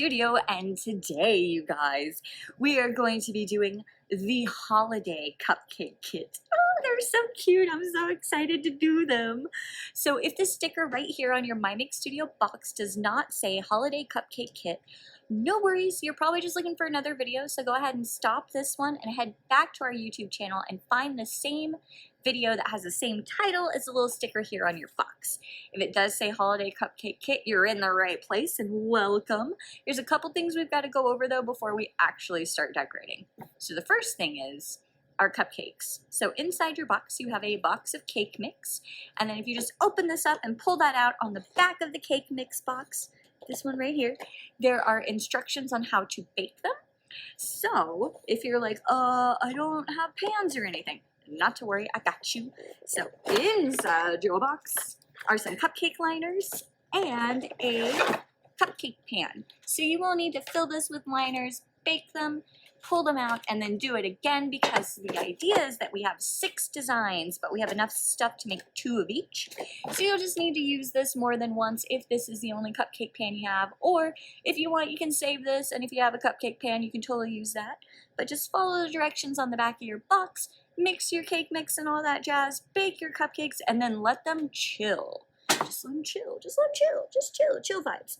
studio, and today, you guys, we are going to be doing the holiday cupcake kit. Oh, they're so cute. I'm so excited to do them. So if the sticker right here on your My Make Studio box does not say holiday cupcake kit, no worries. You're probably just looking for another video, so go ahead and stop this one and head back to our YouTube channel and find the same video that has the same title as the little sticker here on your box. If it does say holiday cupcake kit, you're in the right place and welcome. There's a couple things we've got to go over though before we actually start decorating. So the first thing is our cupcakes. So inside your box you have a box of cake mix, and then if you just open this up and pull that out, on the back of the cake mix box, this one right here, there are instructions on how to bake them. So if you're like, I don't have pans or anything, not to worry, I got you. So inside your box are some cupcake liners and a cupcake pan. So you will need to fill this with liners, bake them, pull them out, and then do it again, because the idea is that we have 6 designs, but we have enough stuff to make 2 of each. So you'll just need to use this more than once if this is the only cupcake pan you have, or if you want, you can save this, and if you have a cupcake pan, you can totally use that. But just follow the directions on the back of your box, mix your cake mix and all that jazz, bake your cupcakes, and then let them chill. Just let them chill, just let them chill, just chill vibes.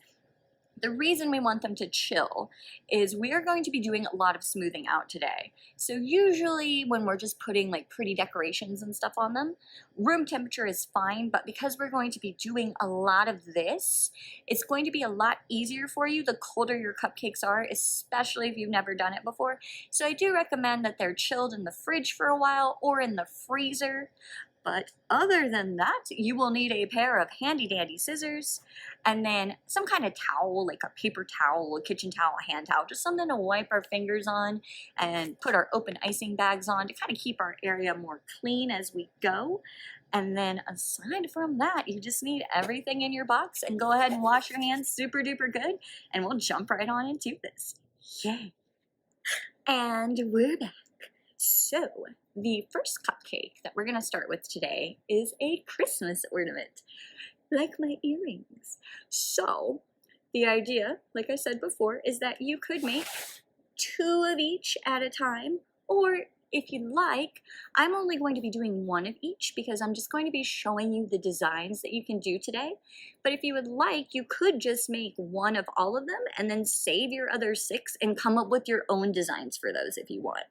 The reason we want them to chill is we are going to be doing a lot of smoothing out today. So usually when we're just putting like pretty decorations and stuff on them, room temperature is fine, but because we're going to be doing a lot of this, it's going to be a lot easier for you the colder your cupcakes are, especially if you've never done it before. So I do recommend that they're chilled in the fridge for a while or in the freezer. But other than that, you will need a pair of handy dandy scissors and then some kind of towel, like a paper towel, a kitchen towel, a hand towel, just something to wipe our fingers on and put our open icing bags on to kind of keep our area more clean as we go. And then aside from that, you just need everything in your box, and go ahead and wash your hands super duper good, and we'll jump right on into this. Yay! And we're back. So the first cupcake that we're going to start with today is a Christmas ornament, like my earrings. So the idea, like I said before, is that you could make 2 of each at a time, or if you'd like, I'm only going to be doing 1 of each because I'm just going to be showing you the designs that you can do today. But if you would like, you could just make 1 of all of them and then save your other 6 and come up with your own designs for those if you want.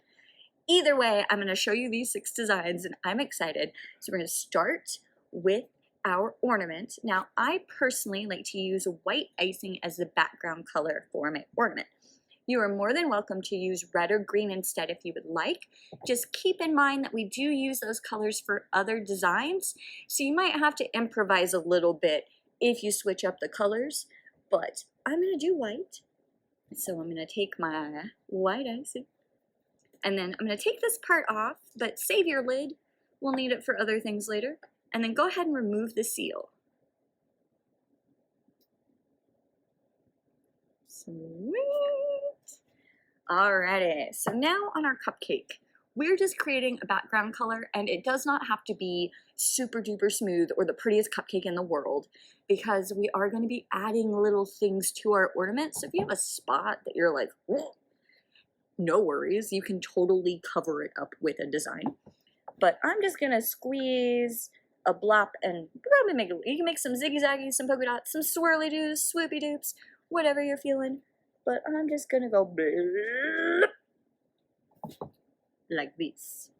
Either way, I'm going to show you these 6 designs and I'm excited. So we're going to start with our ornament. Now, I personally like to use white icing as the background color for my ornament. You are more than welcome to use red or green instead if you would like. Just keep in mind that we do use those colors for other designs, so you might have to improvise a little bit if you switch up the colors, but I'm going to do white. So I'm going to take my white icing. And then I'm going to take this part off, but save your lid. We'll need it for other things later. And then go ahead and remove the seal. Sweet. Alrighty, so now on our cupcake, we're just creating a background color, and it does not have to be super duper smooth or the prettiest cupcake in the world, because we are going to be adding little things to our ornament. So if you have a spot that you're like, whoa, no worries, you can totally cover it up with a design. But I'm just gonna squeeze a blop and probably make it. You can make some zigzaggy, some polka dots, some swirly doos, swoopy doops, whatever you're feeling. But I'm just gonna go blop, like this.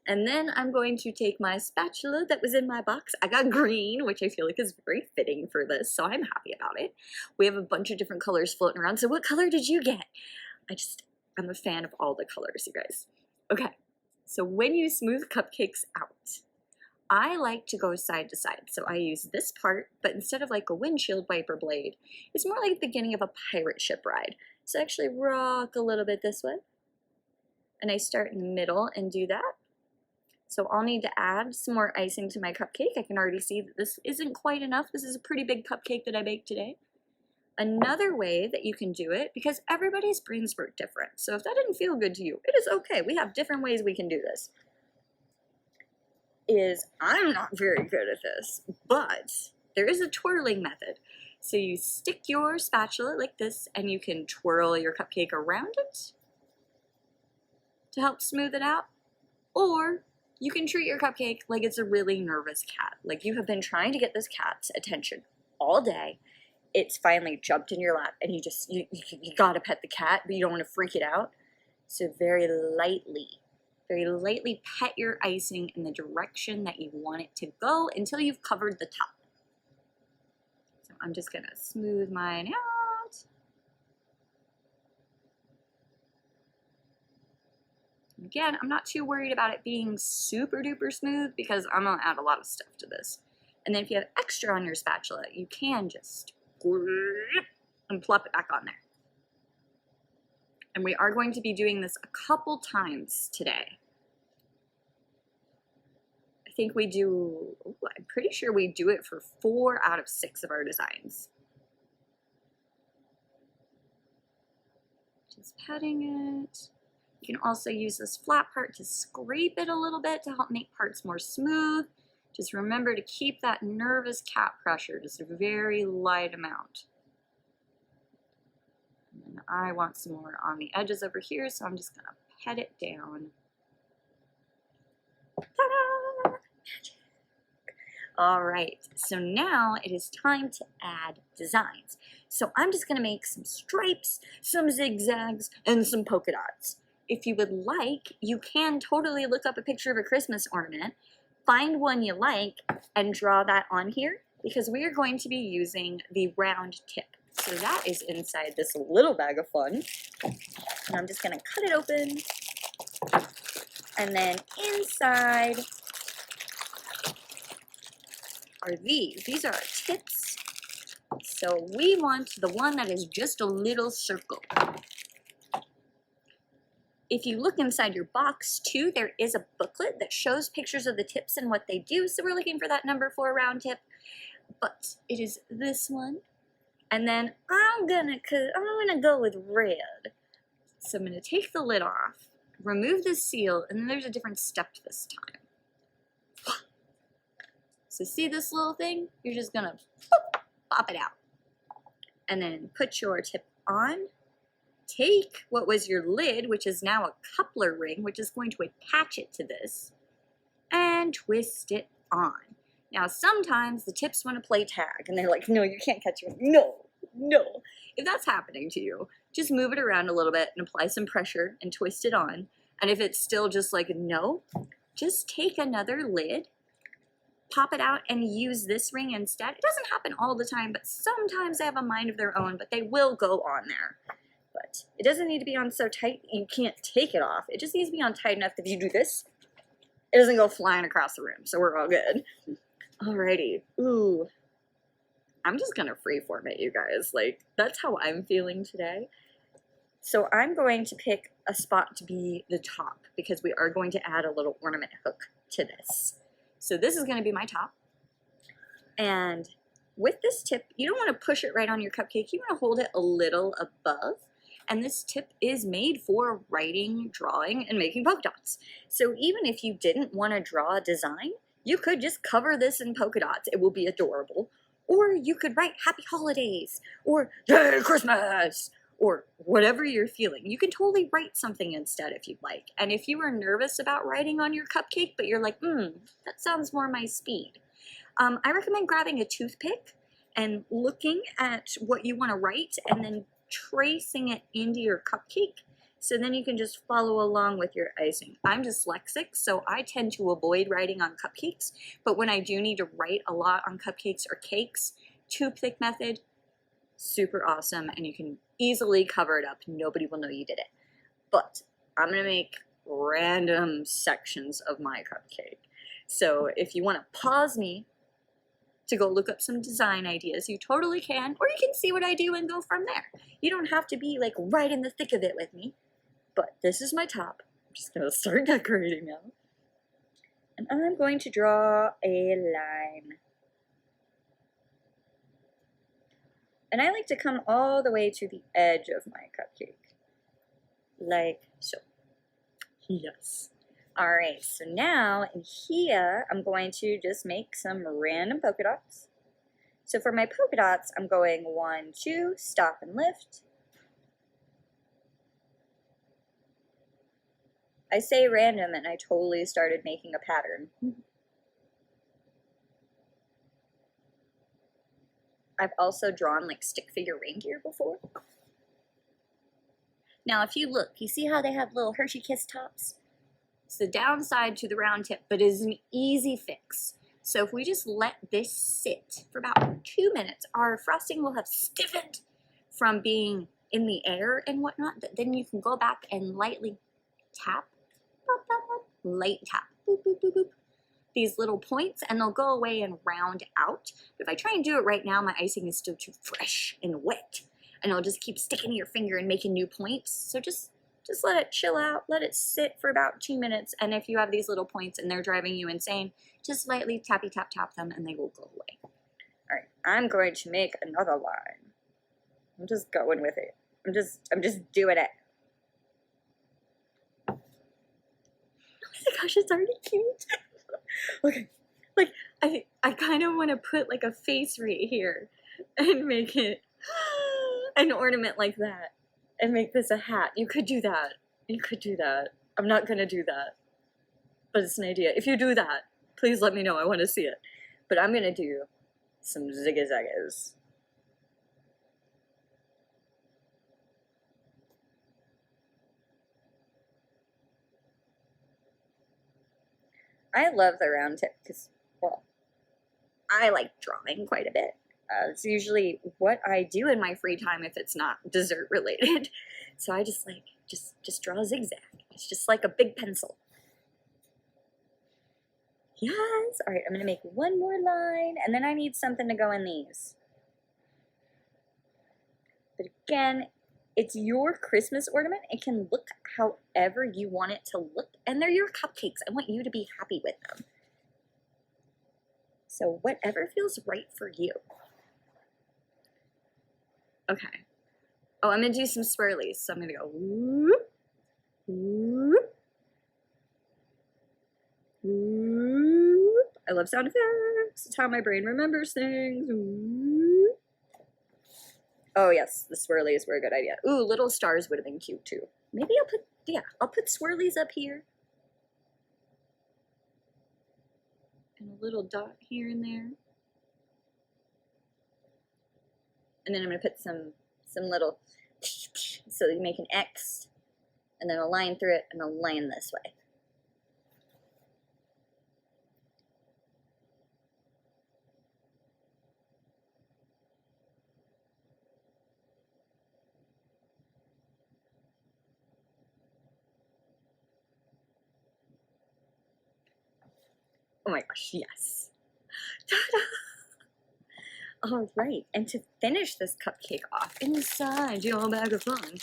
And then I'm going to take my spatula that was in my box. I got green, which I feel like is very fitting for this, so I'm happy about it. We have a bunch of different colors floating around. So what color did you get? I'm a fan of all the colors, you guys. Okay, so when you smooth cupcakes out, I like to go side to side. So I use this part, but instead of like a windshield wiper blade, it's more like the beginning of a pirate ship ride. So I actually rock a little bit this way, and I start in the middle and do that. So I'll need to add some more icing to my cupcake. I can already see that this isn't quite enough. This is a pretty big cupcake that I baked today. Another way that you can do it, because everybody's brains work different, so if that didn't feel good to you, it is okay. We have different ways we can do this. I'm not very good at this, but there is a twirling method. So you stick your spatula like this and you can twirl your cupcake around it to help smooth it out. Or you can treat your cupcake like it's a really nervous cat. Like you have been trying to get this cat's attention all day. It's finally jumped in your lap and you gotta pet the cat, but you don't want to freak it out. So very lightly pet your icing in the direction that you want it to go until you've covered the top. So I'm just gonna smooth mine out. Again, I'm not too worried about it being super duper smooth because I'm gonna add a lot of stuff to this. And then if you have extra on your spatula, you can just and plop it back on there. And we are going to be doing this a couple times today. I think we do, I'm pretty sure we do it for 4 out of 6 of our designs. Just patting it. You can also use this flat part to scrape it a little bit to help make parts more smooth. Just remember to keep that nervous cat pressure, just a very light amount. And I want some more on the edges over here, so I'm just gonna pet it down. Ta-da! All right, so now it is time to add designs. So I'm just gonna make some stripes, some zigzags, and some polka dots. If you would like, you can totally look up a picture of a Christmas ornament, find one you like, and draw that on here, because we are going to be using the round tip. So that is inside this little bag of fun. And I'm just gonna cut it open. And then inside are these. These are our tips. So we want the one that is just a little circle. If you look inside your box too, there is a booklet that shows pictures of the tips and what they do. So we're looking for that number 4 round tip. But it is this one. And then I'm gonna go with red. So I'm gonna take the lid off, remove the seal, and then there's a different step this time. So see this little thing? You're just gonna pop it out. And then put your tip on. Take what was your lid, which is now a coupler ring, which is going to attach it to this, and twist it on. Now, sometimes the tips want to play tag, and they're like, no, you can't catch me. No. If that's happening to you, just move it around a little bit and apply some pressure and twist it on. And if it's still just like, no, just take another lid, pop it out, and use this ring instead. It doesn't happen all the time, but sometimes they have a mind of their own, but they will go on there. But it doesn't need to be on so tight you can't take it off. It just needs to be on tight enough that if you do this, it doesn't go flying across the room, so we're all good. Alrighty. Ooh. I'm just gonna freeform it, you guys. Like, that's how I'm feeling today. So I'm going to pick a spot to be the top because we are going to add a little ornament hook to this. So this is gonna be my top. And with this tip, you don't wanna push it right on your cupcake. You wanna hold it a little above. And this tip is made for writing, drawing, and making polka dots. So even if you didn't wanna draw a design, you could just cover this in polka dots. It will be adorable. Or you could write Happy Holidays, or Merry Christmas, or whatever you're feeling. You can totally write something instead if you'd like. And if you are nervous about writing on your cupcake, but you're like, that sounds more my speed, I recommend grabbing a toothpick and looking at what you want to write and then tracing it into your cupcake. So then you can just follow along with your icing. I'm dyslexic, so I tend to avoid writing on cupcakes, but when I do need to write a lot on cupcakes or cakes, toothpick method, super awesome, and you can easily cover it up. Nobody will know you did it. But I'm gonna make random sections of my cupcake. So if you wanna pause me to go look up some design ideas, you totally can, or you can see what I do and go from there. You don't have to be like right in the thick of it with me. But this is my top. I'm just gonna start decorating now. And I'm going to draw a line. And I like to come all the way to the edge of my cupcake. Like so. Yes. Alright, so now in here, I'm going to just make some random polka dots. So for my polka dots, I'm going 1, 2, stop and lift. I say random and I totally started making a pattern. I've also drawn like stick figure reindeer before. Now if you look, you see how they have little Hershey Kiss tops? It's the downside to the round tip, but it is an easy fix. So if we just let this sit for about 2 minutes, our frosting will have stiffened from being in the air and whatnot. Then you can go back and lightly tap, light tap, boop, boop, boop, boop, these little points, and they'll go away and round out. But if I try and do it right now, my icing is still too fresh and wet, and it'll just keep sticking to your finger and making new points. So just let it chill out, let it sit for about 2 minutes, and if you have these little points and they're driving you insane, just lightly tappy tap tap them and they will go away. All right, I'm going to make another line. I'm just going with it. I'm just doing it. Oh my gosh, it's already cute. Okay, like I kind of want to put like a face right here and make it an ornament like that and make this a hat. You could do that. You could do that. I'm not gonna do that, but it's an idea. If you do that, please let me know. I want to see it. But I'm gonna do some zigzaggers. I love the round tip because, well, I like drawing quite a bit. It's usually what I do in my free time if it's not dessert related. So I just like, just draw a zigzag. It's just like a big pencil. Yes, all right, I'm gonna make one more line and then I need something to go in these. But again, it's your Christmas ornament. It can look however you want it to look, and they're your cupcakes. I want you to be happy with them. So whatever feels right for you. Okay. Oh, I'm gonna do some swirlies. So I'm gonna go whoop, whoop, whoop. I love sound effects. It's how my brain remembers things. Whoop. Oh yes, the swirlies were a good idea. Ooh, little stars would have been cute too. Maybe I'll put swirlies up here. And a little dot here and there. And then I'm gonna put some little, so you make an X, and then a line through it, and a line this way. Oh my gosh, yes. Ta-da! All right, and to finish this cupcake off, inside your bag of fun,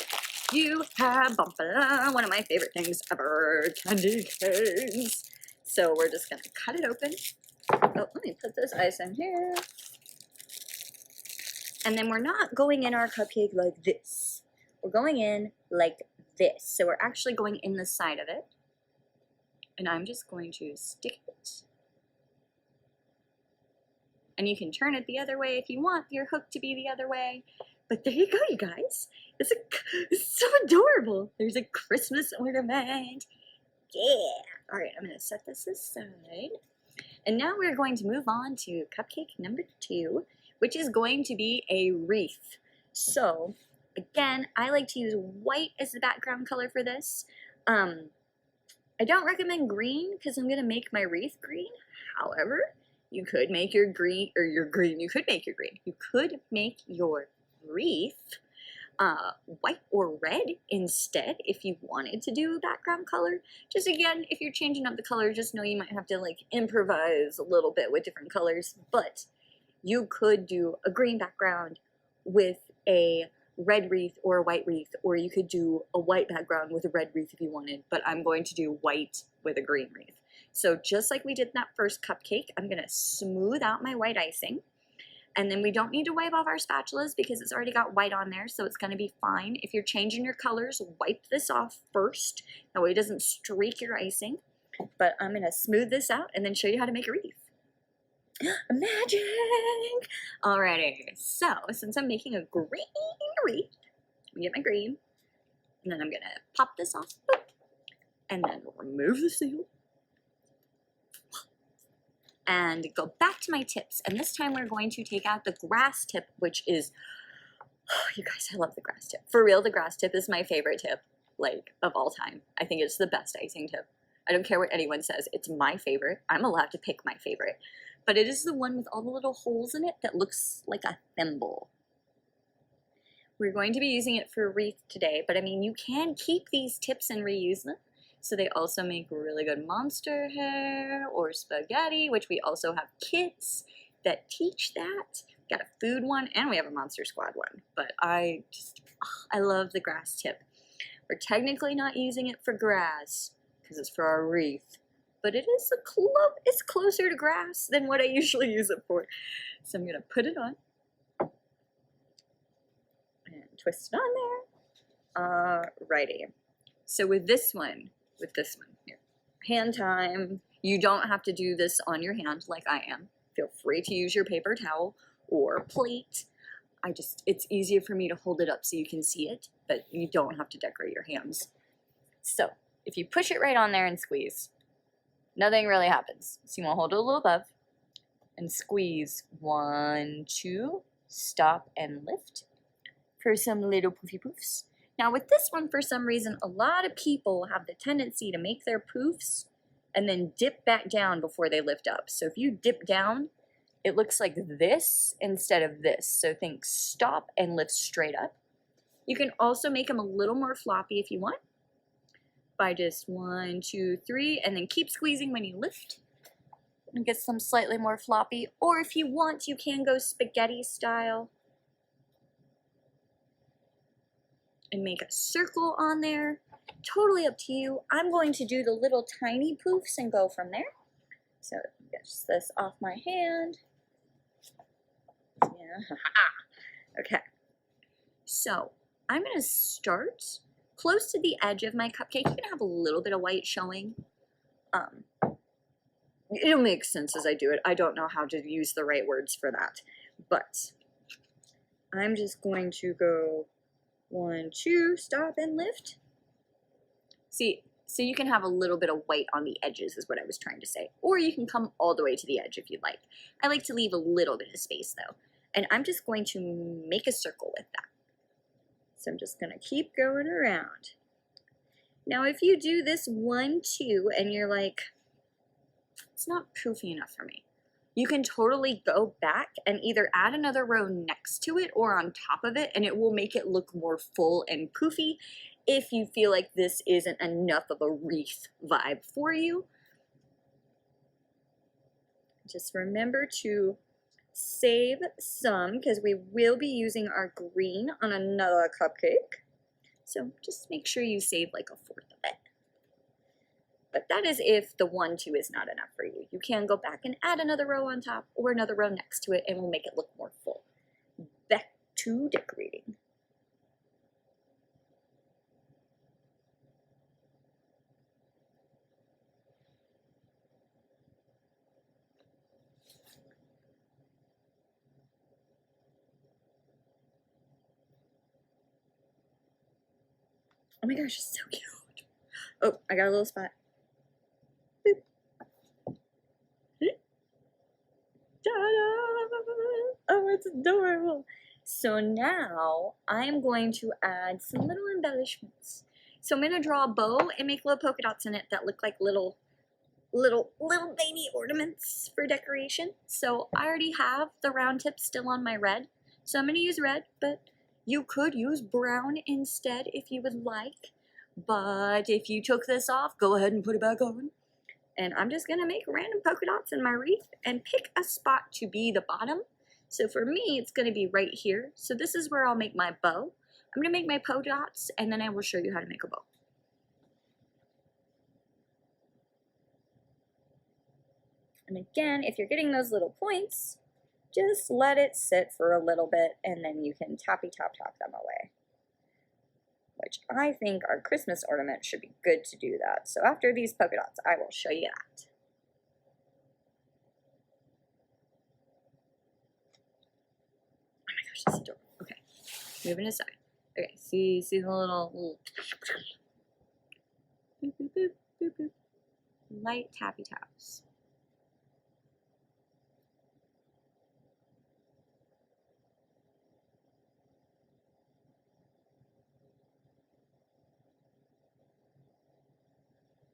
you have one of my favorite things ever, candy canes. So we're just gonna cut it open. Oh, let me put this ice in here. And then we're not going in our cupcake like this. We're going in like this. So we're actually going in the side of it. And I'm just going to stick it. And you can turn it the other way if you want your hook to be the other way. But there you go, you guys. It's so adorable. There's a Christmas ornament. Yeah. All right, I'm going to set this aside. And now we're going to move on to cupcake number 2, which is going to be a wreath. So, again, I like to use white as the background color for this. I don't recommend green because I'm going to make my wreath green. However, you could make your green, you could make your wreath white or red instead if you wanted to do a background color. Just again, if you're changing up the color, just know you might have to like improvise a little bit with different colors, but you could do a green background with a red wreath or a white wreath, or you could do a white background with a red wreath if you wanted, but I'm going to do white with a green wreath. So just like we did in that first cupcake, I'm gonna smooth out my white icing. And then we don't need to wipe off our spatulas because it's already got white on there, so it's gonna be fine. If you're changing your colors, wipe this off first. That way it doesn't streak your icing. But I'm gonna smooth this out and then show you how to make a wreath. Magic! Alrighty, so since I'm making a green wreath, I'm gonna get my green, and then I'm gonna pop this off, and then remove the seal, and go back to my tips. And this time we're going to take out the grass tip, which is, oh, you guys, I love the grass tip. For real, the grass tip is my favorite tip, like, of all time. I think it's the best icing tip. I don't care what anyone says, it's my favorite. I'm allowed to pick my favorite. But it is the one with all the little holes in it that looks like a thimble. We're going to be using it for a wreath today, but I mean, you can keep these tips and reuse them. So they also make really good monster hair or spaghetti, which we also have kits that teach that. Got a food one, and we have a Monster Squad one. But I love the grass tip. We're technically not using it for grass because it's for our wreath, but it is it's closer to grass than what I usually use it for. So I'm gonna put it on and twist it on there. Alrighty. So with this one here, hand time. You don't have to do this on your hand like I am. Feel free to use your paper towel or plate. It's easier for me to hold it up so you can see it, but you don't have to decorate your hands. So if you push it right on there and squeeze, nothing really happens. So you want to hold it a little above and squeeze. 1, 2, stop and lift for some little poofy poofs. Now with this one, for some reason, a lot of people have the tendency to make their poofs and then dip back down before they lift up. So if you dip down, it looks like this instead of this. So think stop and lift straight up. You can also make them a little more floppy if you want, by just 1, 2, 3, and then keep squeezing when you lift and get some slightly more floppy. Or if you want, you can go spaghetti style and make a circle on there. Totally up to you. I'm going to do the little tiny poofs and go from there. So get this off my hand. Yeah. Okay. So I'm going to start close to the edge of my cupcake. You can have a little bit of white showing. It'll make sense as I do it. I don't know how to use the right words for that. But I'm just going to go 1, 2, stop and lift. See, so you can have a little bit of white on the edges is what I was trying to say. Or you can come all the way to the edge if you'd like. I like to leave a little bit of space though. And I'm just going to make a circle with that. So I'm just going to keep going around. Now if you do this 1, 2 and you're like, it's not poofy enough for me, you can totally go back and either add another row next to it or on top of it, and it will make it look more full and poofy if you feel like this isn't enough of a wreath vibe for you. Just remember to save some because we will be using our green on another cupcake. So just make sure you save like 1/4 of it. But that is if the 1, 2 is not enough for you. You can go back and add another row on top or another row next to it and we'll make it look more full. Back to decorating. Oh my gosh, it's so cute. Oh, I got a little spot. Boop. Ta-da! Oh, it's adorable. So now I'm going to add some little embellishments. So I'm going to draw a bow and make little polka dots in it that look like little baby ornaments for decoration. So I already have the round tips still on my red. So I'm going to use red, but you could use brown instead if you would like. But if you took this off, go ahead and put it back on. And I'm just going to make random polka dots in my wreath and pick a spot to be the bottom. So for me, it's going to be right here. So this is where I'll make my bow. I'm going to make my polka dots and then I will show you how to make a bow. And again, if you're getting those little points, just let it sit for a little bit and then you can tap them away. Which I think our Christmas ornament should be good to do that. So after these polka dots, I will show you that. gosh, it's adorable. Okay, moving aside. Okay, see the little boop, boop, boop, boop, boop. Light tappy taps.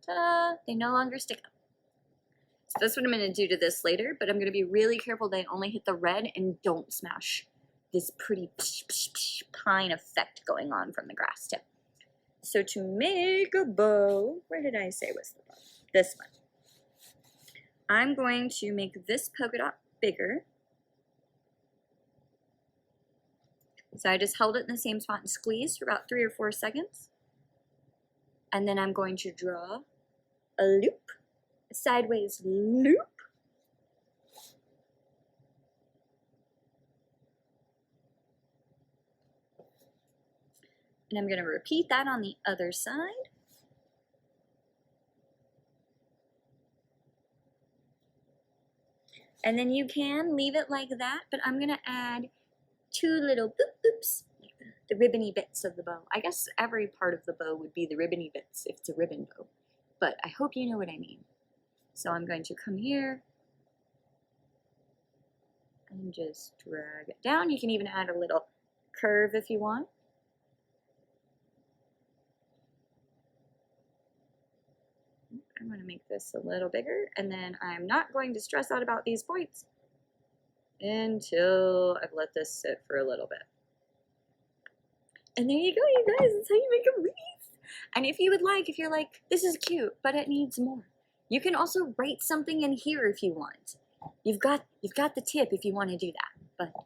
Ta-da! They no longer stick up. So that's what I'm going to do to this later, but I'm going to be really careful that I only hit the red and don't smash this pretty pine effect going on from the grass tip. So to make a bow, where did I say was the bow? This one. I'm going to make this polka dot bigger. So I just held it in the same spot and squeezed for about 3 or 4 seconds. And then I'm going to draw a loop, a sideways loop. And I'm going to repeat that on the other side. And then you can leave it like that, but I'm going to add 2 little boop boops, like the ribbony bits of the bow. I guess every part of the bow would be the ribbony bits if it's a ribbon bow, but I hope you know what I mean. So I'm going to come here and just drag it down. You can even add a little curve if you want. I'm going to make this a little bigger, and then I'm not going to stress out about these points until I've let this sit for a little bit. And there you go, you guys. That's how you make a wreath. And if you would like, if you're like, this is cute, but it needs more, you can also write something in here if you want. You've got the tip if you want to do that. But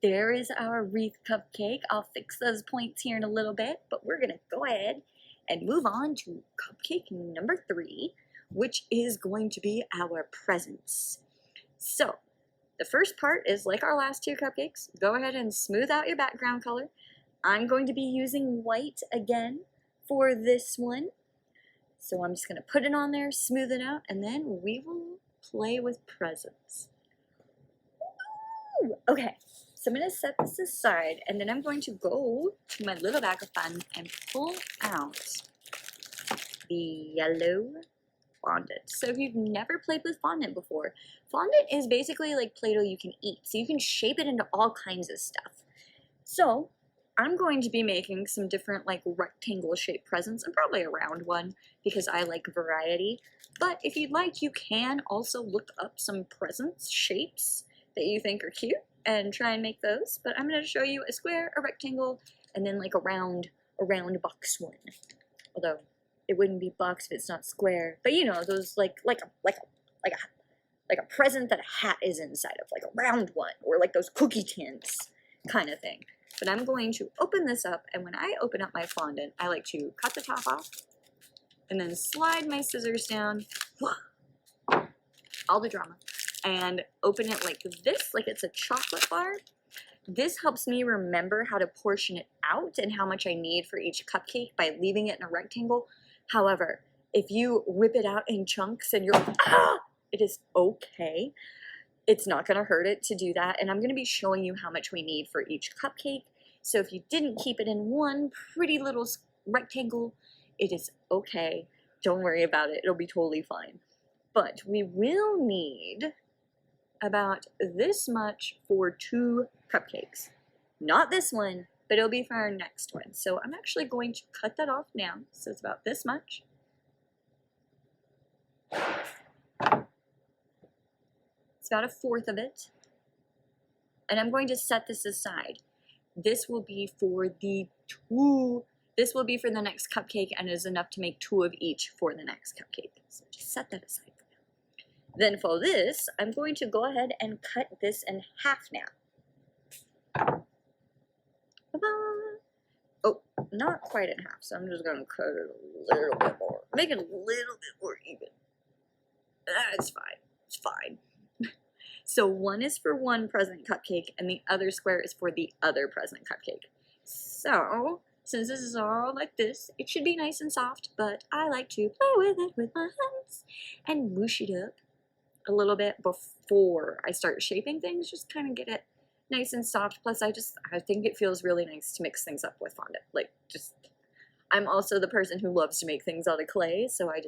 there is our wreath cupcake. I'll fix those points here in a little bit, but we're going to go ahead and move on to cupcake number 3, which is going to be our presents. So the first part is like our last 2 cupcakes. Go ahead and smooth out your background color. I'm going to be using white again for this one. So I'm just going to put it on there, smooth it out, and then we will play with presents. Ooh, okay. So I'm going to set this aside, and then I'm going to go to my little bag of fun and pull out the yellow fondant. So if you've never played with fondant before, fondant is basically like Play-Doh you can eat. So you can shape it into all kinds of stuff. So I'm going to be making some different like rectangle shaped presents, and probably a round one because I like variety. But if you'd like, you can also look up some presents shapes that you think are cute and try and make those. But I'm going to show you a square, a rectangle, and then like a round box one. Although it wouldn't be box if it's not square. But you know, those like a present that a hat is inside of, like a round one, or like those cookie tins kind of thing. But I'm going to open this up, and when I open up my fondant, I like to cut the top off and then slide my scissors down, all the drama, and open it like this, like it's a chocolate bar. This helps me remember how to portion it out and how much I need for each cupcake by leaving it in a rectangle. However, if you rip it out in chunks and you're like, ah, it is okay. It's not going to hurt it to do that, and I'm going to be showing you how much we need for each cupcake. So if you didn't keep it in one pretty little rectangle, it is okay. Don't worry about it. It'll be totally fine. But we will need about this much for 2 cupcakes. Not this one, but it'll be for our next one. So I'm actually going to cut that off now. So it's about this much. It's about 1/4 of it. And I'm going to set this aside. This will be for the next cupcake, and is enough to make 2 of each for the next cupcake. So just set that aside for now. Then for this, I'm going to go ahead and cut this in half now. Ta-da! Oh, not quite in half, so I'm just going to cut it a little bit more. Make it a little bit more even. That's fine. It's fine. So one is for one present cupcake, and the other square is for the other present cupcake. So, since this is all like this, it should be nice and soft, but I like to play with it with my hands and whoosh it up a little bit before I start shaping things. Just kind of get it nice and soft. Plus, I think it feels really nice to mix things up with fondant. Like, I'm also the person who loves to make things out of clay, so I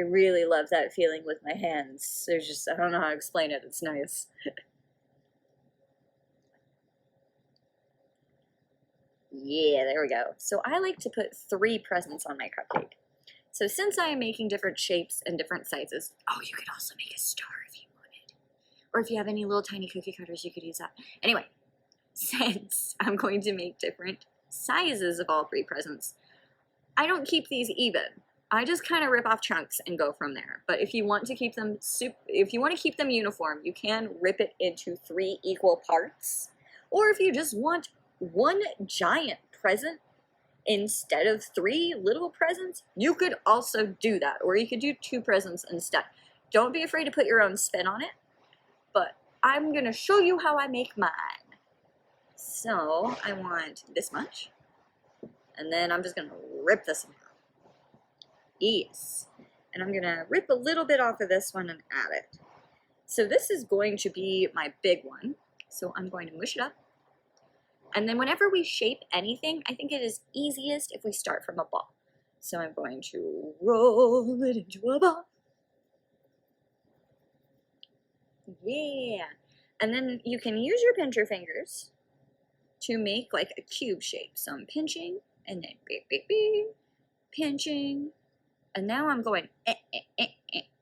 really love that feeling with my hands. I don't know how to explain it. It's nice. Yeah, there we go. So I like to put 3 presents on my cupcake. So since I am making different shapes and different sizes, oh, you could also make a star if you wanted. Or if you have any little tiny cookie cutters, you could use that. Anyway, since I'm going to make different sizes of all 3 presents, I don't keep these even. I just kind of rip off chunks and go from there. But if you want to keep them uniform, you can rip it into 3 equal parts. Or if you just want 1 giant present instead of 3 little presents, you could also do that. Or you could do 2 presents instead. Don't be afraid to put your own spin on it. But I'm going to show you how I make mine. So I want this much. And then I'm just going to rip this one out. Yes. And I'm going to rip a little bit off of this one and add it. So this is going to be my big one. So I'm going to mush it up. And then whenever we shape anything, I think it is easiest if we start from a ball. So I'm going to roll it into a ball. Yeah. And then you can use your pincher fingers to make like a cube shape. So I'm pinching and then beep, beep, beep, pinching. And now I'm going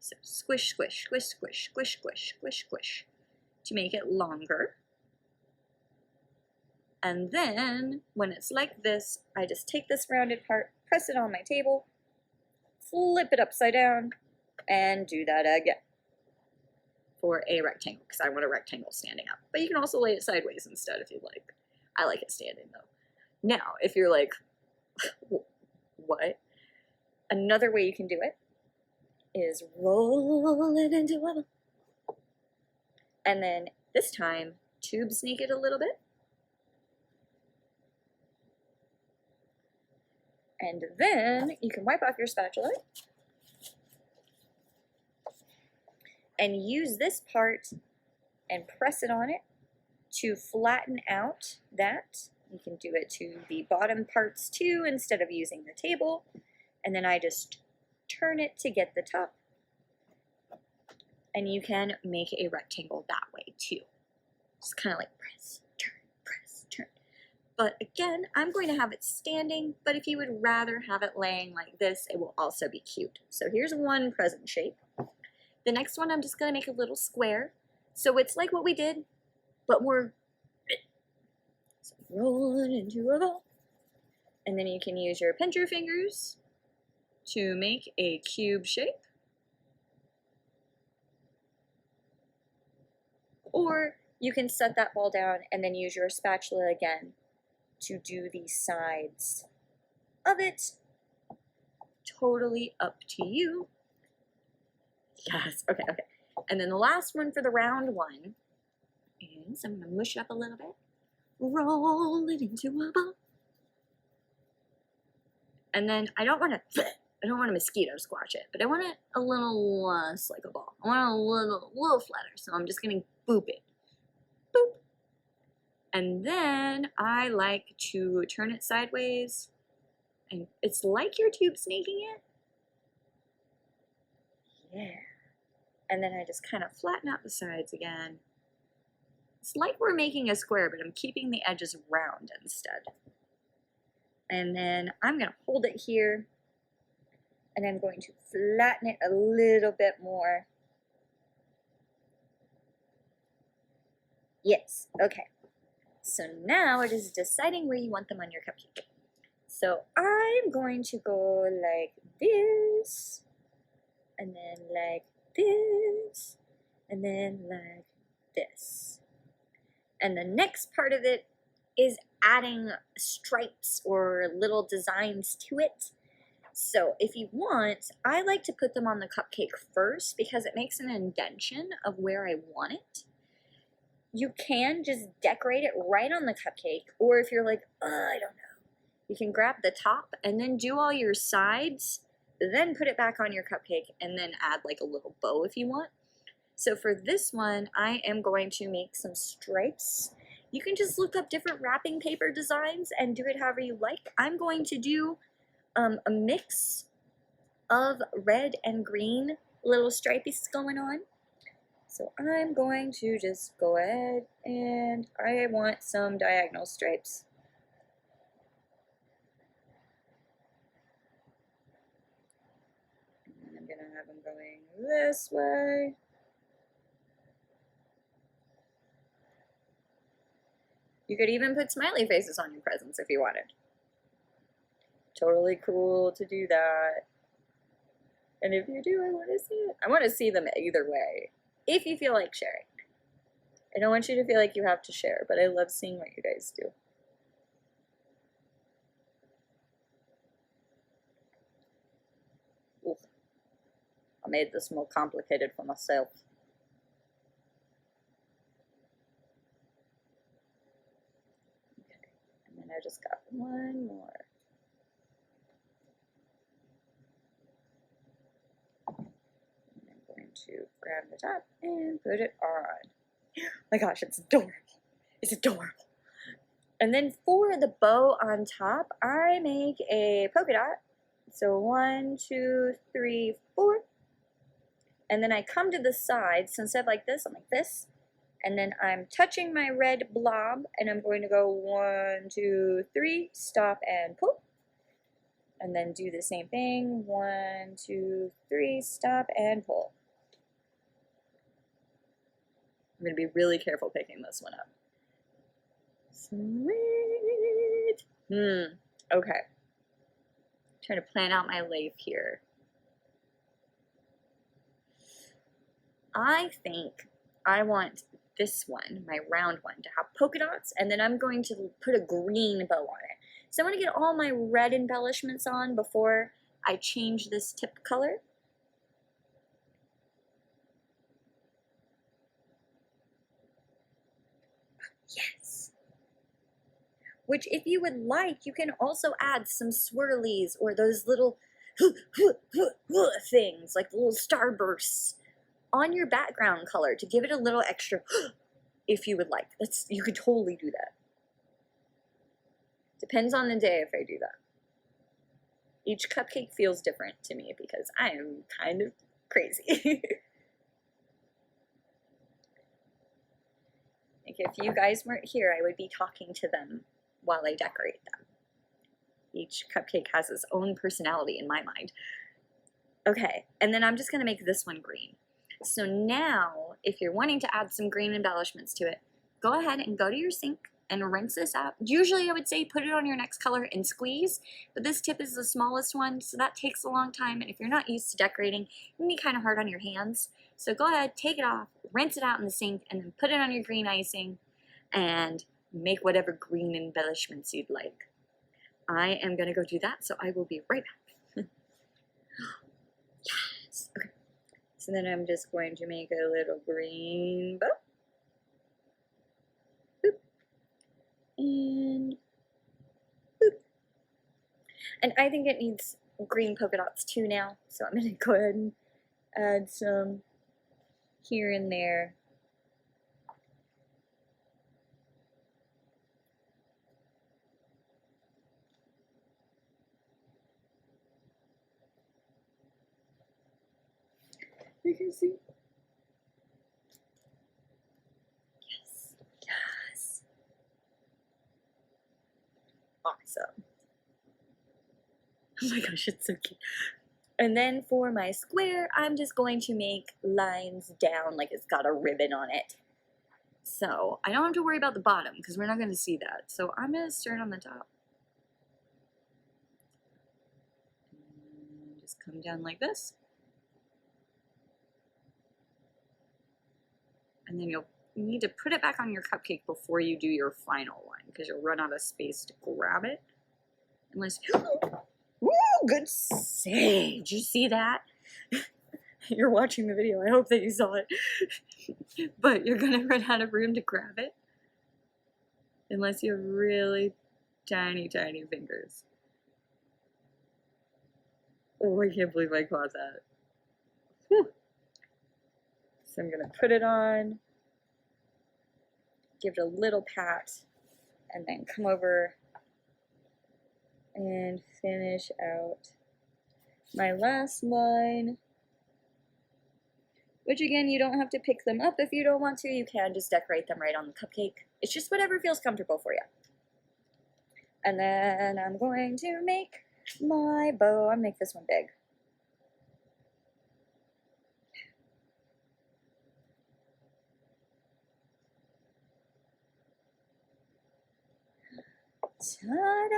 So squish, squish, squish, squish, squish, squish, squish, squish to make it longer. And then when it's like this, I just take this rounded part, press it on my table, flip it upside down, and do that again for a rectangle, because I want a rectangle standing up. But you can also lay it sideways instead if you'd like. I like it standing though. Now, if you're like, what? Another way you can do it is roll it into a ball. And then this time, tube snake it a little bit. And then you can wipe off your spatula and use this part and press it on it to flatten out that. You can do it to the bottom parts too instead of using the table. And then I just turn it to get the top. And you can make a rectangle that way too. Just kind of like press, turn, press, turn. But again, I'm going to have it standing, but if you would rather have it laying like this, it will also be cute. So here's one present shape. The next one, I'm just going to make a little square. So it's like what we did, but more. So roll it into a ball. And then you can use your pincher fingers to make a cube shape. Or you can set that ball down and then use your spatula again to do the sides of it. Totally up to you. Yes, okay. And then the last one for the round one is, I'm going to mush it up a little bit. Roll it into a ball. And then I don't want to mosquito squash it, but I want it a little less like a ball. I want it a little flatter, so I'm just going to boop it. Boop. And then I like to turn it sideways, and it's like you're tube snaking it. Yeah. And then I just kind of flatten out the sides again. It's like we're making a square, but I'm keeping the edges round instead. And then I'm going to hold it here, and I'm going to flatten it a little bit more. Yes, okay. So now it is deciding where you want them on your cupcake. So I'm going to go like this, and then like this, and then like this. And the next part of it is adding stripes or little designs to it. So if you want, I like to put them on the cupcake first because it makes an indentation of where I want it. You can just decorate it right on the cupcake, or if you're like, I don't know, you can grab the top and then do all your sides, then put it back on your cupcake and then add like a little bow if you want. So for this one, I am going to make some stripes, You can just look up different wrapping paper designs and do it however you like. I'm going to do a mix of red and green little stripies going on. So I'm going to just go ahead and I want some diagonal stripes. And I'm gonna have them going this way. You could even put smiley faces on your presents if you wanted. Totally cool to do that. And if you do, I want to see it. I want to see them either way, if you feel like sharing. I don't want you to feel like you have to share, but I love seeing what you guys do. Ooh. I made this more complicated for myself. Okay, and then I just got one more. To grab the top and put it on. Oh my gosh, it's adorable. It's adorable. And then for the bow on top, I make a polka dot. So 1, 2, 3, 4. And then I come to the side. So instead of like this, I'm like this. And then I'm touching my red blob. And I'm going to go 1, 2, 3, stop and pull. And then do the same thing. 1, 2, 3, stop and pull. I'm going to be really careful picking this one up. Sweet. Okay. Trying to plan out my lathe here. I think I want this one, my round one, to have polka dots, and then I'm going to put a green bow on it. So I want to get all my red embellishments on before I change this tip color. Yes. Which, if you would like, you can also add some swirlies or those little things, like little starbursts, on your background color to give it a little extra if you would like. You could totally do that. Depends on the day if I do that. Each cupcake feels different to me because I am kind of crazy. Like if you guys weren't here, I would be talking to them while I decorate them. Each cupcake has its own personality in my mind. Okay, and then I'm just gonna make this one green. So now, if you're wanting to add some green embellishments to it, go ahead and go to your sink and rinse this out. Usually I would say put it on your next color and squeeze, but this tip is the smallest one, so that takes a long time, and if you're not used to decorating, it can be kind of hard on your hands. So go ahead, take it off, rinse it out in the sink, and then put it on your green icing, and make whatever green embellishments you'd like. I am gonna go do that, so I will be right back. Yes, okay. So then I'm just going to make a little green bow. Boop. And boop. And I think it needs green polka dots too now, so I'm gonna go ahead and add some here and there. You can see. Yes, yes. Awesome. Oh my gosh, it's so cute. And then for my square, I'm just going to make lines down like it's got a ribbon on it. So I don't have to worry about the bottom because we're not going to see that. So I'm going to start on the top. And just come down like this. And then you'll need to put it back on your cupcake before you do your final one because you'll run out of space to grab it. Unless, ooh, good save. Did you see that? You're watching the video. I hope that you saw it. But you're going to run out of room to grab it. Unless you have really tiny, tiny fingers. Oh, I can't believe I caught that. Whew. So I'm going to put it on. give it a little pat, and then come over and finish out my last line. Which again, you don't have to pick them up if you don't want to. You can just decorate them right on the cupcake. It's just whatever feels comfortable for you. And then I'm going to make my bow. I'll make this one big. Ta-da!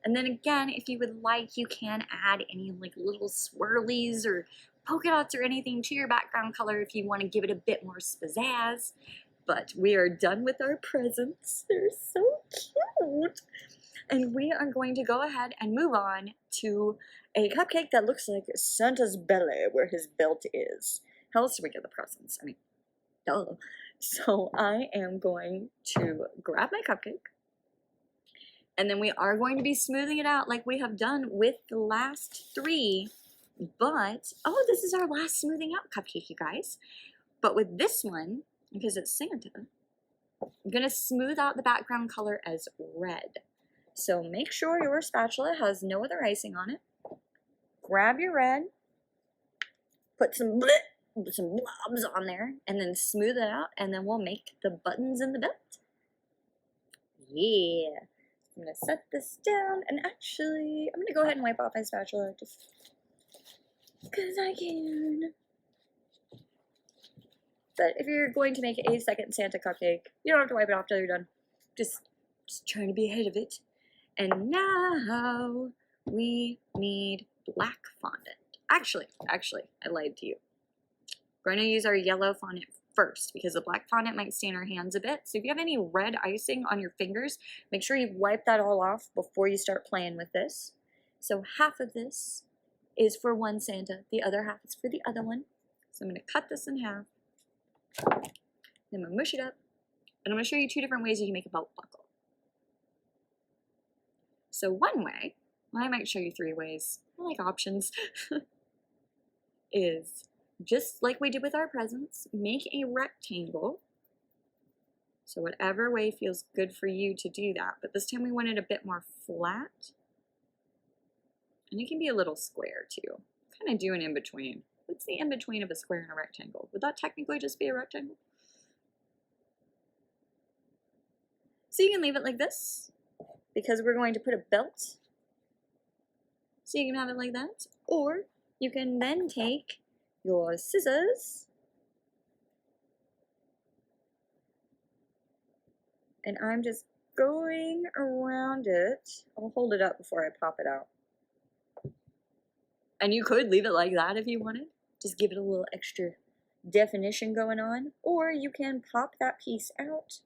And then again, if you would like, you can add any like little swirlies or polka dots or anything to your background color if you want to give it a bit more pizzazz. But we are done with our presents. They're so cute. And we are going to go ahead and move on to a cupcake that looks like Santa's belly, where his belt is. How else do we get the presents? I mean, duh. So I am going to grab my cupcake. And then we are going to be smoothing it out like we have done with the last three. But, oh, this is our last smoothing out cupcake, you guys. But with this one, because it's Santa, I'm going to smooth out the background color as red. So make sure your spatula has no other icing on it. Grab your red, put some blobs on there, and then smooth it out, and then we'll make the buttons in the belt. Yeah. I'm going to set this down, and actually, I'm going to go ahead and wipe off my spatula, just because I can. But if you're going to make a second Santa cupcake, you don't have to wipe it off till you're done. Just trying to be ahead of it. And now we need black fondant. Actually, I lied to you. We're going to use our yellow fondant first because the black fondant might stain our hands a bit. So if you have any red icing on your fingers, make sure you wipe that all off before you start playing with this. So half of this is for one Santa, the other half is for the other one. So I'm going to cut this in half. Then I'm going to mush it up. And I'm going to show you two different ways you can make a belt buckle. So one way, well, I might show you three ways, I like options, is just like we did with our presents, make a rectangle. So whatever way feels good for you to do that. But this time we want it a bit more flat. And it can be a little square too. Kind of do an in-between. What's the in-between of a square and a rectangle? Would that technically just be a rectangle? So you can leave it like this, because we're going to put a belt. So you can have it like that. Or you can then take your scissors and I'm just going around it. I'll hold it up before I pop it out. And you could leave it like that if you wanted. Just give it a little extra definition going on. Or you can pop that piece out.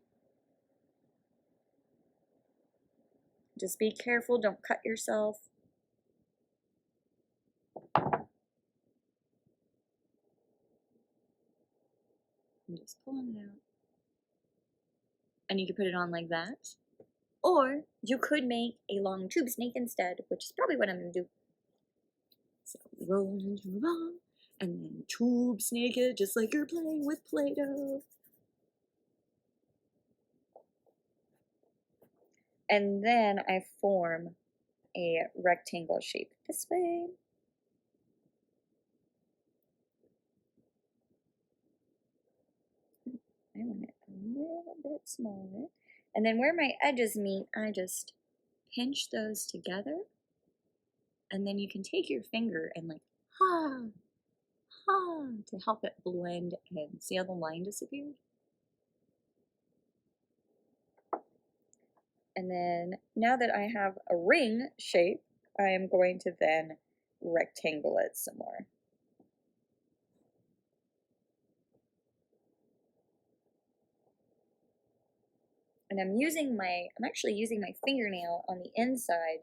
Just be careful, don't cut yourself. I'm just pulling it out. And you can put it on like that. Or you could make a long tube snake instead, which is probably what I'm going to do. So roll into a ball, and then tube snake it just like you're playing with Play-Doh. And then I form a rectangle shape this way. I want it a little bit smaller. And then where my edges meet, I just pinch those together. And then you can take your finger and like, to help it blend in. See how the line disappeared? And then now that I have a ring shape, I am going to then rectangle it some more. And I'm actually using my fingernail on the inside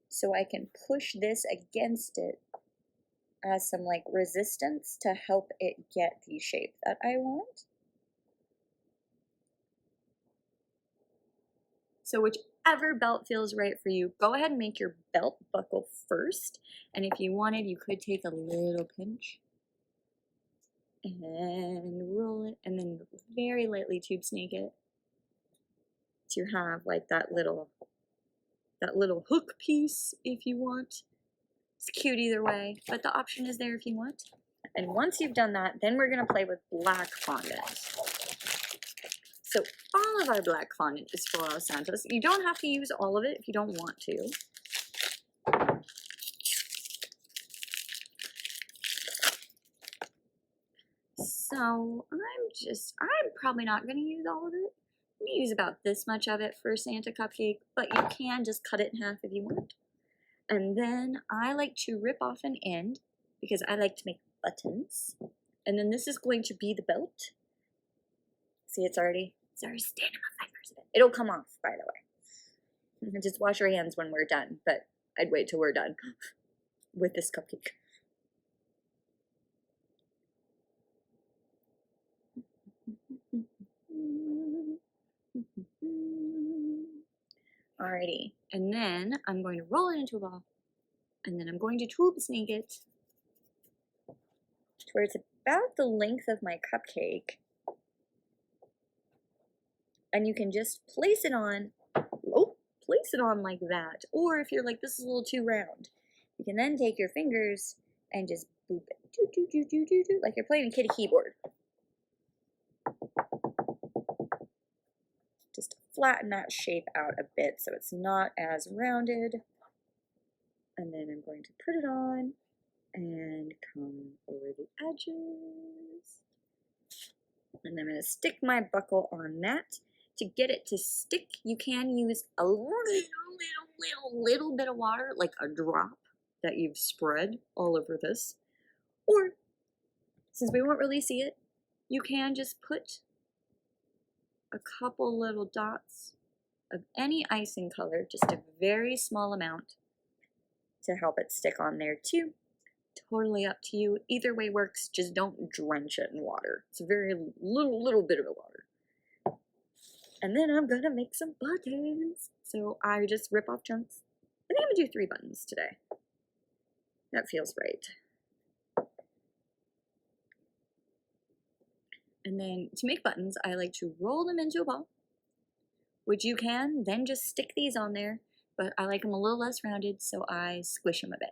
so I can push this against it as some like resistance to help it get the shape that I want. So whichever belt feels right for you, go ahead and make your belt buckle first. And if you wanted, you could take a little pinch and roll it, and then very lightly tube snake it to have like that little hook piece if you want. It's cute either way, but the option is there if you want. And once you've done that, then we're gonna play with black fondant. So all of our black fondant is for our Santas. You don't have to use all of it if you don't want to. So I'm probably not gonna use all of it. I'm gonna use about this much of it for Santa Cupcake, but you can just cut it in half if you want. And then I like to rip off an end because I like to make buttons. And then this is going to be the belt. See, it's already standing on fibers a bit. It'll come off, by the way. Just wash your hands when we're done, but I'd wait till we're done with this cupcake. Alrighty, and then I'm going to roll it into a ball, and then I'm going to tube snake it to where it's about the length of my cupcake. And you can just place it on like that. Or if you're like, this is a little too round, you can then take your fingers and just boop it. Do, do, do, do, do, do, like you're playing a kiddie keyboard. Just flatten that shape out a bit so it's not as rounded. And then I'm going to put it on and come over the edges. And I'm going to stick my buckle on that. To get it to stick, you can use a little bit of water, like a drop that you've spread all over this. Or, since we won't really see it, you can just put a couple little dots of any icing color, just a very small amount, to help it stick on there too. Totally up to you. Either way works, just don't drench it in water. It's a very little bit of water. And then I'm gonna make some buttons. So I just rip off chunks. I think I'm gonna do 3 buttons today. That feels right. And then to make buttons, I like to roll them into a ball, which you can then just stick these on there, but I like them a little less rounded, so I squish them a bit.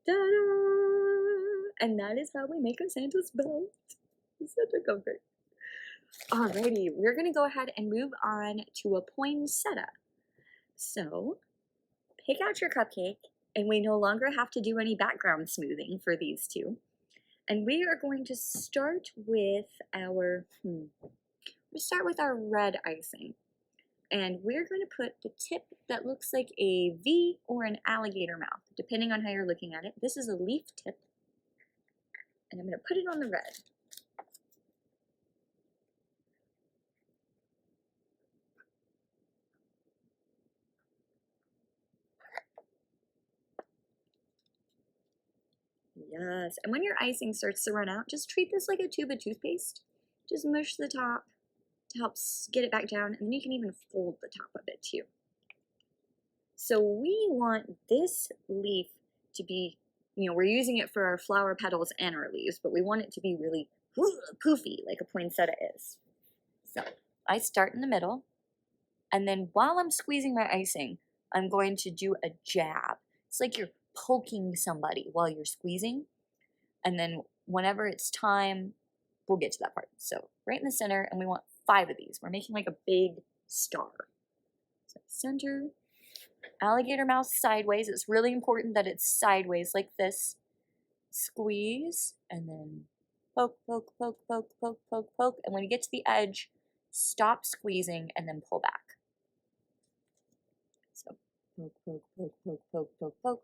Ta-da! And that is how we make a Santa's belt. Santa Cupcake. Alrighty, we're gonna go ahead and move on to a poinsettia. So, pick out your cupcake, and we no longer have to do any background smoothing for these two. And we are going to start with our, red icing. And we're going to put the tip that looks like a V or an alligator mouth, depending on how you're looking at it. This is a leaf tip. And I'm going to put it on the red. Yes, and when your icing starts to run out, just treat this like a tube of toothpaste. Just mush the top to help get it back down, and then you can even fold the top of it too. So we want this leaf to be, we're using it for our flower petals and our leaves, but we want it to be really poofy like a poinsettia is. So I start in the middle, and then while I'm squeezing my icing, I'm going to do a jab. It's like you're poking somebody while you're squeezing, and then whenever it's time, we'll get to that part. So right in the center, and we want 5 of these. We're making like a big star. So center, alligator mouth sideways. It's really important that it's sideways like this. Squeeze, and then poke, poke, poke, poke, poke, poke, poke. And when you get to the edge, stop squeezing and then pull back. So poke, poke, poke, poke, poke, poke, poke.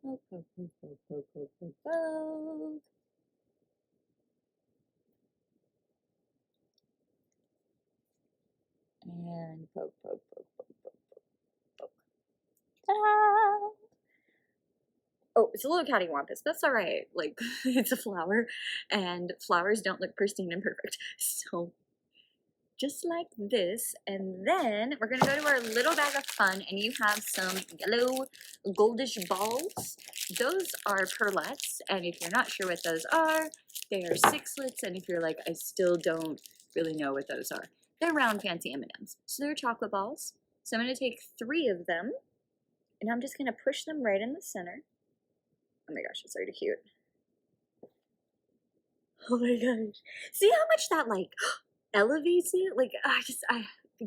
Poke, poke, poke, poke, poke, poke, poke, poke. And poke, poke, poke, poke, poke, poke, poke. Ta-da! Oh, it's a little cattywampus. That's all right. Like, it's a flower, and flowers don't look pristine and perfect. So, just like this, and then we're gonna go to our little bag of fun, and you have some yellow goldish balls. Those are perlettes, and if you're not sure what those are, they are sixlets, and if you're like, I still don't really know what those are, they're round fancy M&Ms. So they're chocolate balls. So I'm gonna take 3 of them, and I'm just gonna push them right in the center. Oh my gosh, it's already cute. Oh my gosh. See how much that like elevates it? Like,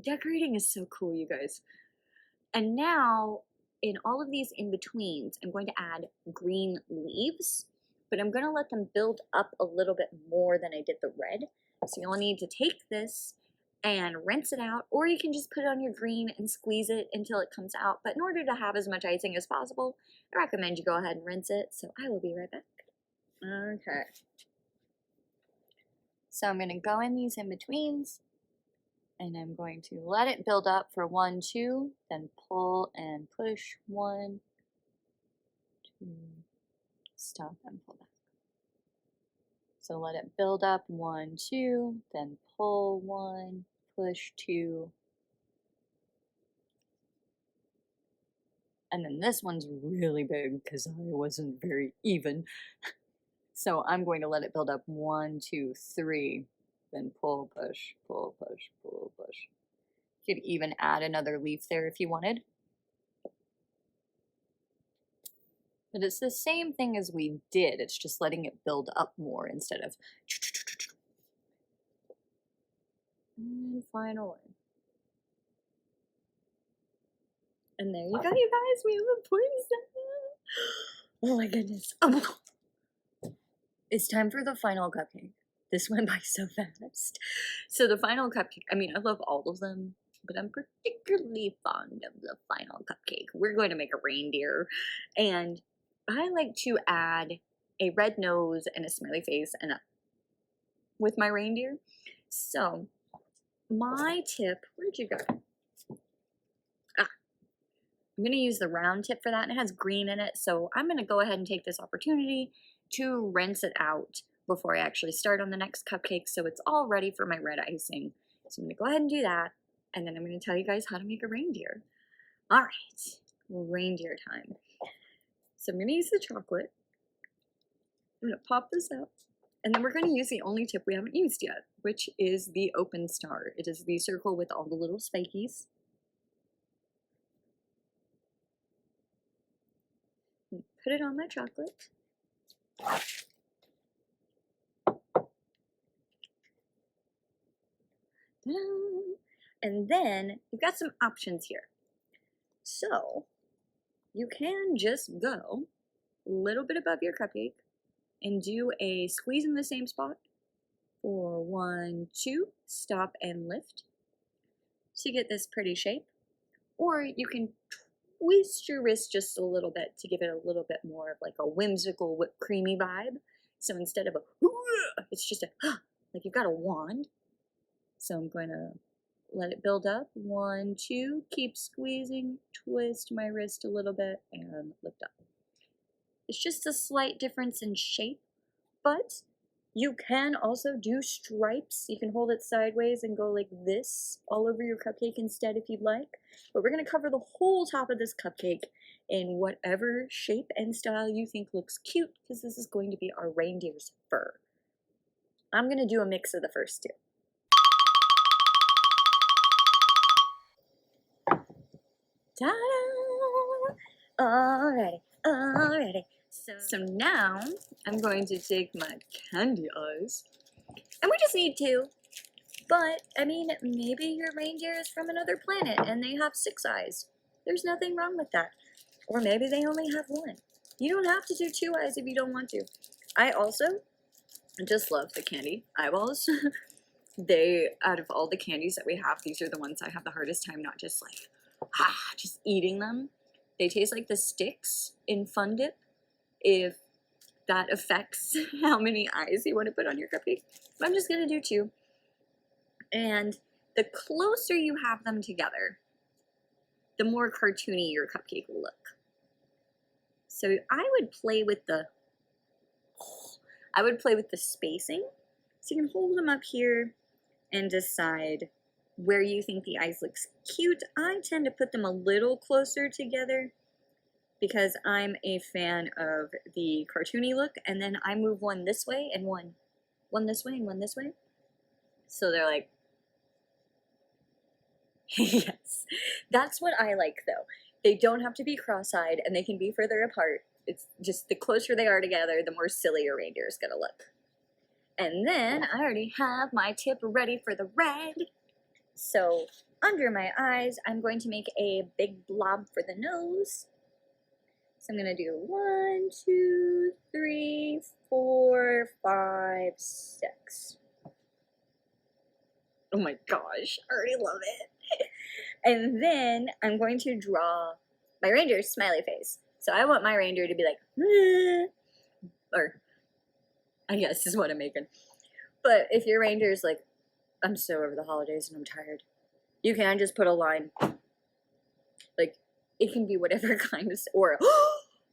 decorating is so cool, you guys. And now, in all of these in-betweens, I'm going to add green leaves, but I'm going to let them build up a little bit more than I did the red. So you'll need to take this and rinse it out, or you can just put it on your green and squeeze it until it comes out. But in order to have as much icing as possible, I recommend you go ahead and rinse it. So I will be right back. Okay. So I'm going to go in these in-betweens, and I'm going to let it build up for 1, 2, then pull and push 1, 2, stop and pull back. So let it build up 1, 2, then pull 1, push 2. And then this one's really big because I wasn't very even. So I'm going to let it build up 1, 2, 3, then pull, push, pull, push, pull, push. You could even add another leaf there if you wanted. But it's the same thing as we did, it's just letting it build up more instead of. And final one. And there you go, you guys, we have a poinsettia. Oh my goodness. Oh. It's time for the final cupcake. This went by so fast. So the final cupcake, I mean, I love all of them, but I'm particularly fond of the final cupcake. We're going to make a reindeer, and I like to add a red nose and a smiley face and with my reindeer. So my tip, where'd you go? I'm going to use the round tip for that, and it has green in it, so I'm going to go ahead and take this opportunity to rinse it out before I actually start on the next cupcake, so it's all ready for my red icing. So I'm going to go ahead and do that, and then I'm going to tell you guys how to make a reindeer. All right, reindeer time. So I'm going to use the chocolate. I'm going to pop this out, and then we're going to use the only tip we haven't used yet, which is the open star. It is the circle with all the little spikies. Put it on my chocolate. And then you've got some options here. So you can just go a little bit above your cupcake and do a squeeze in the same spot for 1, 2, stop and lift to get this pretty shape. Or you can twist your wrist just a little bit to give it a little bit more of like a whimsical whipped creamy vibe. So instead of a, it's just a, like you've got a wand. So I'm going to let it build up. 1, 2, keep squeezing, twist my wrist a little bit, and lift up. It's just a slight difference in shape, but you can also do stripes. You can hold it sideways and go like this all over your cupcake instead if you'd like. But we're going to cover the whole top of this cupcake in whatever shape and style you think looks cute, because this is going to be our reindeer's fur. I'm going to do a mix of the first two. Ta-da! Alrighty. So now I'm going to take my candy eyes, and we just need 2. But, I mean, maybe your reindeer is from another planet and they have 6 eyes. There's nothing wrong with that. Or maybe they only have 1. You don't have to do 2 eyes if you don't want to. I also just love the candy eyeballs. Out of all the candies that we have, these are the ones I have the hardest time not just like, just eating them. They taste like the sticks in Fun Dip, if that affects how many eyes you want to put on your cupcake. But I'm just going to do 2. And the closer you have them together, the more cartoony your cupcake will look. So I would play with the spacing. So you can hold them up here and decide where you think the eyes looks cute. I tend to put them a little closer together because I'm a fan of the cartoony look, and then I move one this way and one this way and one this way. So they're like, yes, that's what I like though. They don't have to be cross-eyed and they can be further apart. It's just the closer they are together, the more silly your reindeer is gonna look. And then I already have my tip ready for the red. So under my eyes, I'm going to make a big blob for the nose. So I'm gonna do 1, 2, 3, 4, 5, 6. Oh my gosh, I already love it. And then I'm going to draw my reindeer's smiley face. So I want my reindeer to be like, or I guess is what I'm making. But if your reindeer's like, I'm so over the holidays and I'm tired, you can just put a line. Like, it can be whatever kind of, or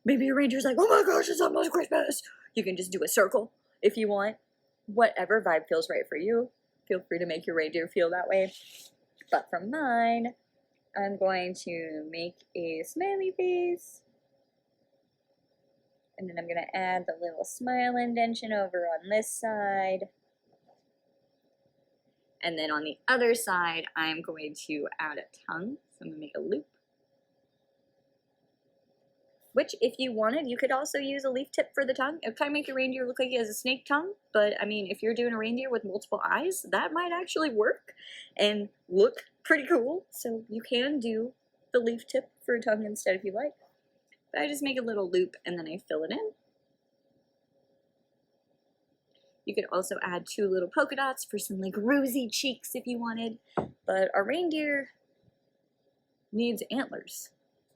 maybe your reindeer's like, oh my gosh, it's almost Christmas. You can just do a circle if you want. Whatever vibe feels right for you. Feel free to make your reindeer feel that way. But for mine, I'm going to make a smiley face. And then I'm going to add the little smile indentation over on this side. And then on the other side, I'm going to add a tongue. So I'm going to make a loop. Which, if you wanted, you could also use a leaf tip for the tongue. It would kind of make your reindeer look like he has a snake tongue. But, I mean, if you're doing a reindeer with multiple eyes, that might actually work and look pretty cool. So you can do the leaf tip for a tongue instead if you like. But I just make a little loop and then I fill it in. You could also add 2 little polka dots for some like rosy cheeks if you wanted. But our reindeer needs antlers.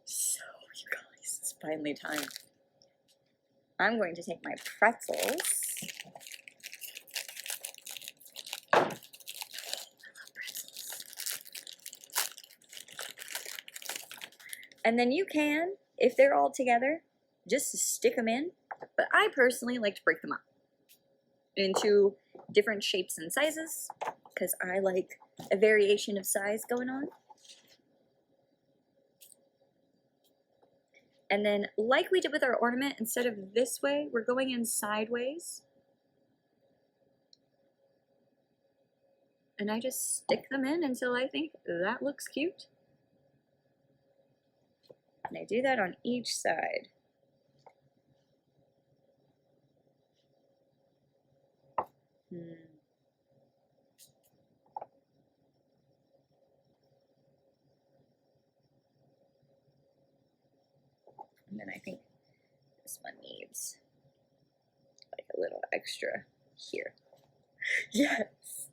So, you guys. It's finally time. I'm going to take my pretzels. I love pretzels. And then you can, if they're all together, just stick them in. But I personally like to break them up into different shapes and sizes because I like a variation of size going on. And then, like we did with our ornament, instead of this way, we're going in sideways. And I just stick them in until I think that looks cute. And I do that on each side. And then I think this one needs like a little extra here. Yes!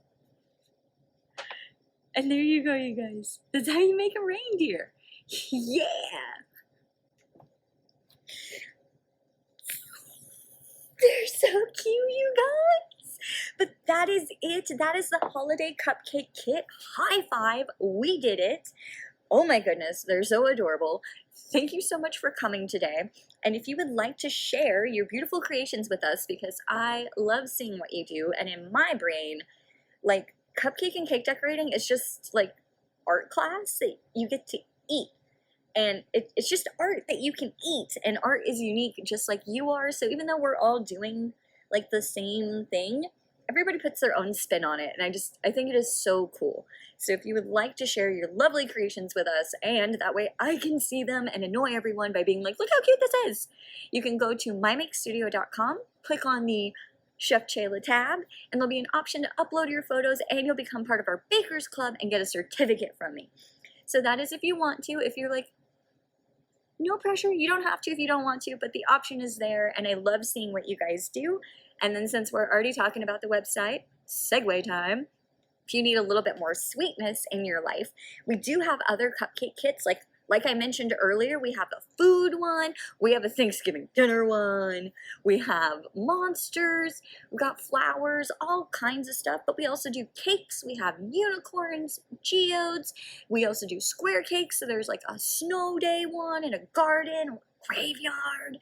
And there you go, you guys. That's how you make a reindeer. Yeah! They're so cute, you guys! But that is it. That is the holiday cupcake kit. High five. We did it. Oh my goodness, they're so adorable. Thank you so much for coming today. And if you would like to share your beautiful creations with us, because I love seeing what you do, and in my brain, like, cupcake and cake decorating is just like art class that you get to eat. And it's just art that you can eat, and art is unique just like you are. So even though we're all doing like the same thing, everybody puts their own spin on it, and I think it is so cool. So if you would like to share your lovely creations with us, and that way I can see them and annoy everyone by being like, look how cute this is, you can go to mymakestudio.com, click on the Chef Chayla tab, and there'll be an option to upload your photos, and you'll become part of our Bakers Club and get a certificate from me. So that is if you want to. If you're like, no pressure, you don't have to if you don't want to, but the option is there, and I love seeing what you guys do. And then since we're already talking about the website, segue time, if you need a little bit more sweetness in your life, we do have other cupcake kits like Like I mentioned earlier, we have a food one, we have a Thanksgiving dinner one, we have monsters, we got flowers, all kinds of stuff, but we also do cakes, we have unicorns, geodes, we also do square cakes, so there's like a snow day one and a garden, graveyard.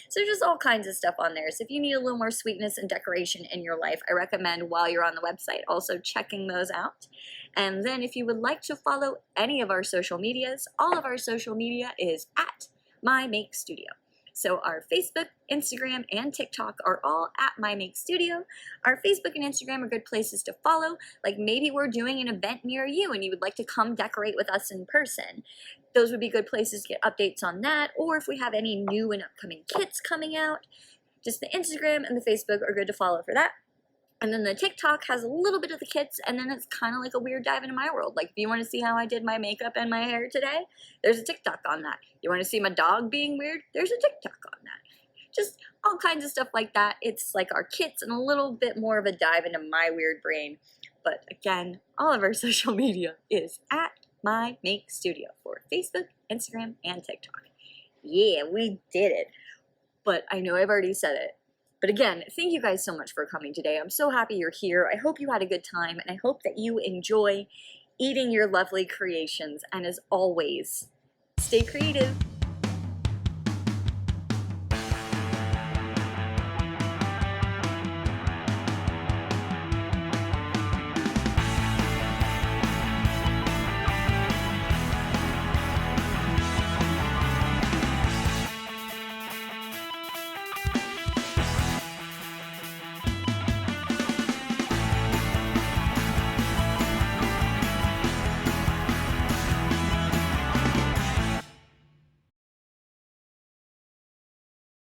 So just all kinds of stuff on there. So if you need a little more sweetness and decoration in your life, I recommend while you're on the website also checking those out. And then if you would like to follow any of our social medias, all of our social media is at My Make Studio. So our Facebook, Instagram, and TikTok are all at My Make Studio. Our Facebook and Instagram are good places to follow. Like maybe we're doing an event near you and you would like to come decorate with us in person. Those would be good places to get updates on that. Or if we have any new and upcoming kits coming out, just the Instagram and the Facebook are good to follow for that. And then the TikTok has a little bit of the kits, and then it's kind of like a weird dive into my world. Like, if you want to see how I did my makeup and my hair today, there's a TikTok on that. You want to see my dog being weird? There's a TikTok on that. Just all kinds of stuff like that. It's like our kits and a little bit more of a dive into my weird brain. But again, all of our social media is at My Make Studio for Facebook, Instagram, and TikTok. Yeah, we did it. But I know I've already said it. But again, thank you guys so much for coming today. I'm so happy you're here. I hope you had a good time, and I hope that you enjoy eating your lovely creations. And as always, stay creative.